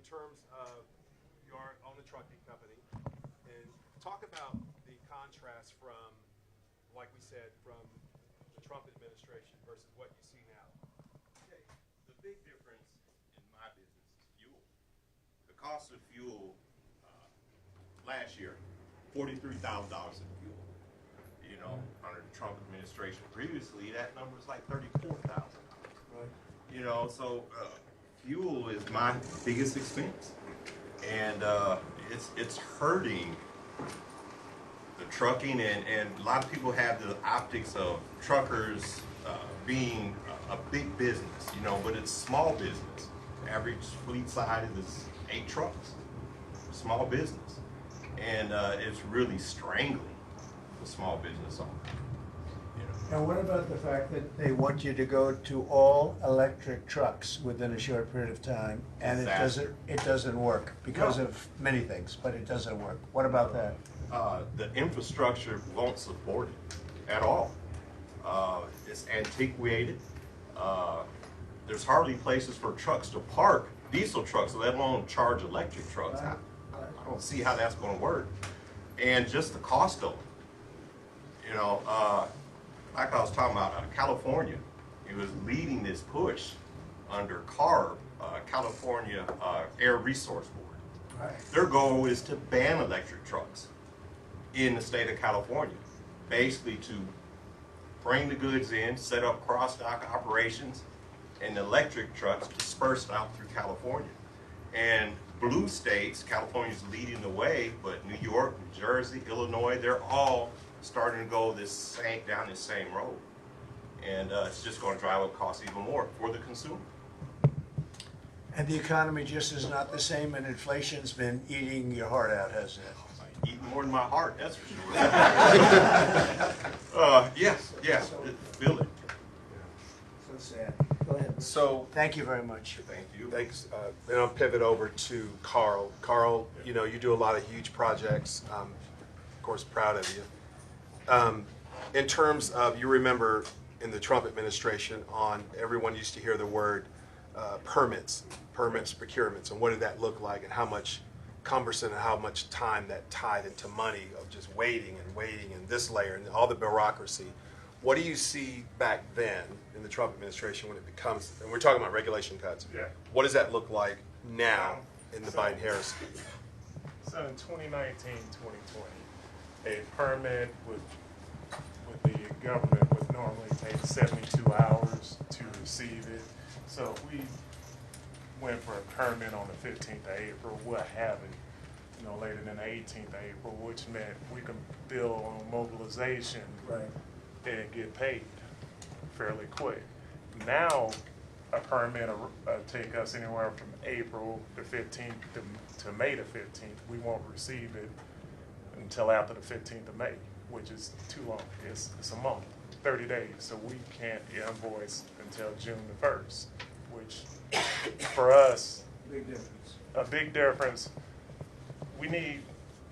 in terms of your own the trucking company, and talk about the contrast from, like we said, from the Trump administration versus what you see now. Okay. The big difference in my business is fuel. The cost of fuel last year, $43,000 in fuel. You know, under the Trump administration. Previously, that number was like $34,000. Right. You know, so fuel is my biggest expense, and it's hurting the trucking, and a lot of people have the optics of truckers being a big business, you know, but it's small business. Average fleet size is 8 trucks, small business, and it's really strangling the small business owner. Now, what about the fact that they want you to go to all electric trucks within a short period of time, and it doesn't work because of many things, but it doesn't work. What about that? The infrastructure won't support it at all. It's antiquated. There's hardly places for trucks to park, diesel trucks, let alone charge electric trucks. I don't see how that's going to work. And just the cost of it. You know, like I was talking about, California, it was leading this push under CARB, California Air Resource Board. Right. Their goal is to ban electric trucks in the state of California, basically to bring the goods in, set up cross-dock operations, and electric trucks dispersed out through California. And blue states, California's leading the way, but New York, New Jersey, Illinois, they're all starting to go down this same road. And it's just going to drive up costs even more for the consumer. And the economy just is not the same, and inflation's been eating your heart out, hasn't it? Eating more than my heart, that's for sure. Yes, feel it. So sad. Go ahead. So Thank you very much. Thank you. thanks. Then I'll pivot over to Carl. Carl, you know, you do a lot of huge projects. Of course, proud of you. In terms of, you remember in the Trump administration everyone used to hear the word permits, procurements, and what did that look like, and how much cumbersome and how much time that tied into money of just waiting and this layer and all the bureaucracy. What do you see back then in the Trump administration when it becomes, and we're talking about regulation cuts, what does that look like now in the Biden-Harris? So in 2019, 2020, a permit with the government would normally take 72 hours to receive it. So if we went for a permit on the 15th of April, we'll have it, you know, later than the 18th of April, which meant we can bill on mobilization and get paid fairly quick. Now, a permit will take us anywhere from April the 15th to May the 15th. We won't receive it until after the 15th of May, which is too long. It's a month, 30 days, so we can't invoice until June the 1st, which for us, a big difference. We need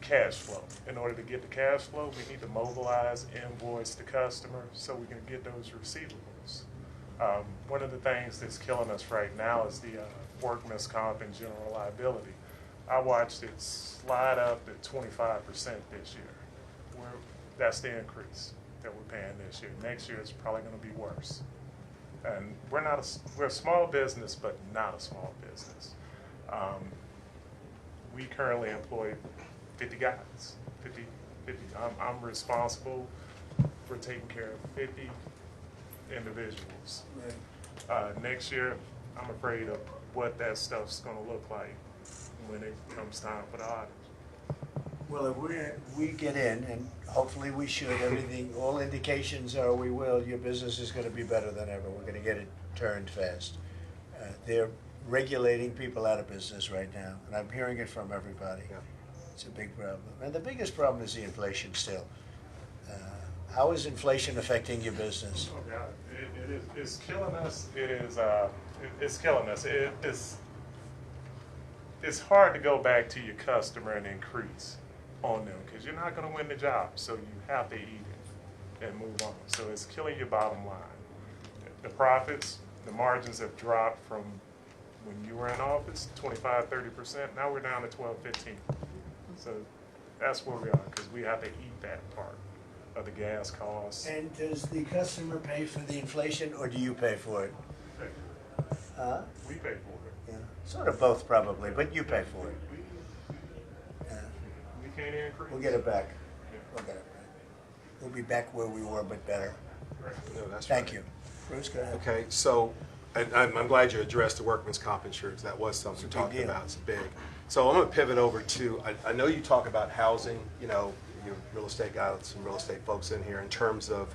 cash flow. In order to get the cash flow, we need to mobilize, invoice the customer so we can get those receivables. One of the things that's killing us right now is the workman's comp and general liability. I watched it slide up to 25% this year. That's the increase that we're paying this year. Next year it's probably going to be worse. And we're a small business, but not a small business. We currently employ 50 guys. 50. I'm responsible for taking care of 50 individuals. Next year, I'm afraid of what that stuff's going to look like when it comes time for the audit. Well, if we get in, and hopefully we should, all indications are we will, your business is going to be better than ever. We're going to get it turned fast. They're regulating people out of business right now, and I'm hearing it from everybody. It's a big problem. And the biggest problem is the inflation still. How is inflation affecting your business? Oh God, it is. It's killing us. It's killing us. It's hard to go back to your customer and increase on them because you're not going to win the job. So you have to eat it and move on. So it's killing your bottom line. The profits, the margins have dropped from When you were in office, 25, 30%. Now we're down to 12, 15. So that's where we are, because we have to eat that part of the gas costs. And does the customer pay for the inflation, or do you pay for it? Huh? We pay for it. Yeah, sort of both probably, but you pay for it. Yeah. We can't increase. We'll get it back. Yeah. We'll get it back. We'll be back where we were, but better. Right. No, that's Thank right. you. Bruce, go ahead. Okay, so, and I'm glad you addressed the workman's comp insurance. That was something we It's a big talked deal. about. It's big. So I'm going to pivot over to, I know you talk about housing, you know, you real estate guys, some real estate folks in here, in terms of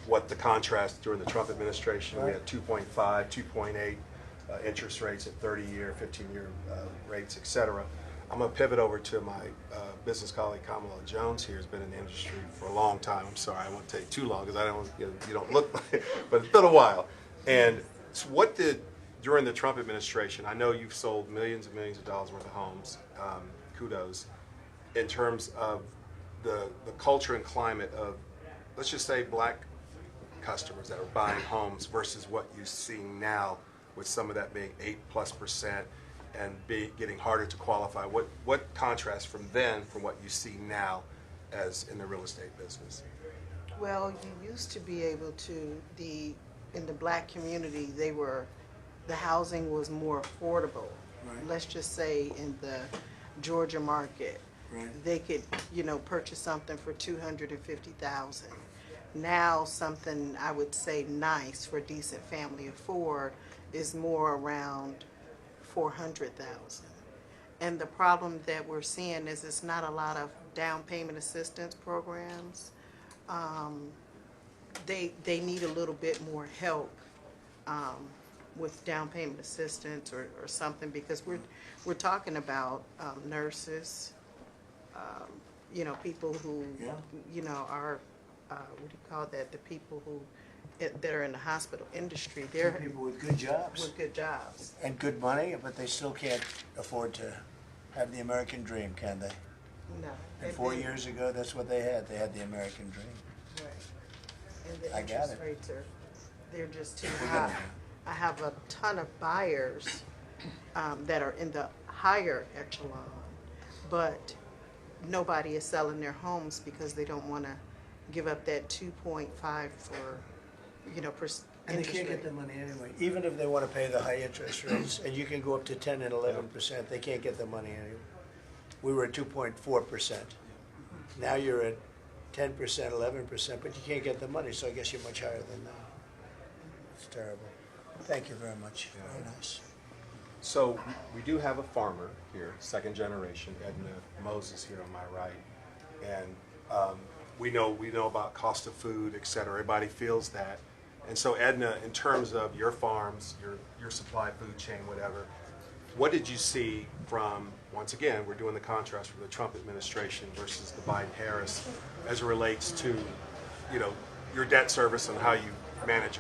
what the contrast during the Trump administration. We had 2.5, 2.8 interest rates at 30-year, 15-year rates, et cetera. I'm going to pivot over to my business colleague Kamala Jones here, who's been in the industry for a long time. I'm sorry, I won't take too long because I don't, you don't look like it, but it's been a while. And so what did, during the Trump administration, I know you've sold millions and millions of dollars worth of homes, kudos, in terms of the culture and climate of, let's just say, black customers that are buying homes versus what you're seeing now, with some of that being 8+% and getting harder to qualify. What contrast from then from what you see now as in the real estate business? Well, you used to be able to, in the black community, the housing was more affordable. Right. Let's just say in the Georgia market, Right. they could, purchase something for $250,000. Now something I would say nice for a decent family afford is more around $400,000. And the problem that we're seeing is it's not a lot of down payment assistance programs. They need a little bit more help with down payment assistance or something, because we're talking about nurses, people who Yeah. are what do you call that? The people who that are in the hospital industry. They're People with good jobs with good jobs. and good money, but they still can't afford to have the American dream, can they? No. And 4 years ago, that's what they had. They had the American dream. Right. And the I got interest it. rates they're just too We're high. gonna- I have a ton of buyers that are in the higher echelon, but nobody is selling their homes because they don't want to give up that 2.5 for, And they interest can't get rate. the money anyway. Even if they want to pay the high interest rates, and you can go up to 10 and 11%, they can't get the money anyway. We were at 2.4%. Now you're at 10%, 11%, but you can't get the money, so I guess you're much higher than that. It's terrible. Thank you very much. Very nice. So we do have a farmer here, second generation, Edna Moses here on my right, and we know about cost of food, et cetera. Everybody feels that, and so Edna, in terms of your farms, your supply food chain, whatever, what did you see from, once again, we're doing the contrast from the Trump administration versus the Biden-Harris as it relates to, your debt service and how you manage